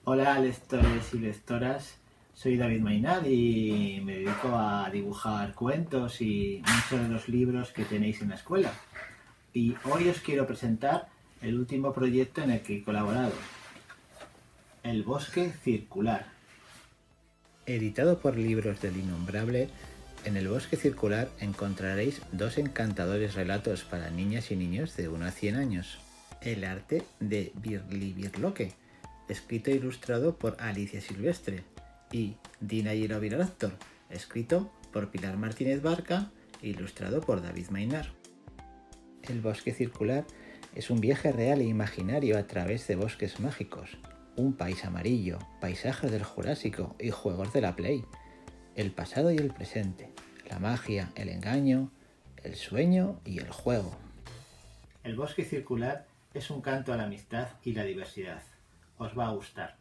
Hola lectores y lectoras, soy David Mainar y me dedico a dibujar cuentos y muchos de los libros que tenéis en la escuela. Y hoy os quiero presentar el último proyecto en el que he colaborado, El bosque circular. Editado por Libros del Innombrable, en El bosque circular encontraréis dos encantadores relatos para niñas y niños de 1 a 100 años. El arte de Birli Birloque, escrito e ilustrado por Alicia Silvestre, y Dina y el Oviraptor, escrito por Pilar Martínez Barca e ilustrado por David Mainar. El bosque circular es un viaje real e imaginario a través de bosques mágicos, un país amarillo, paisajes del Jurásico y juegos de la Play, el pasado y el presente, la magia, el engaño, el sueño y el juego. El bosque circular es un canto a la amistad y la diversidad. Os va a gustar.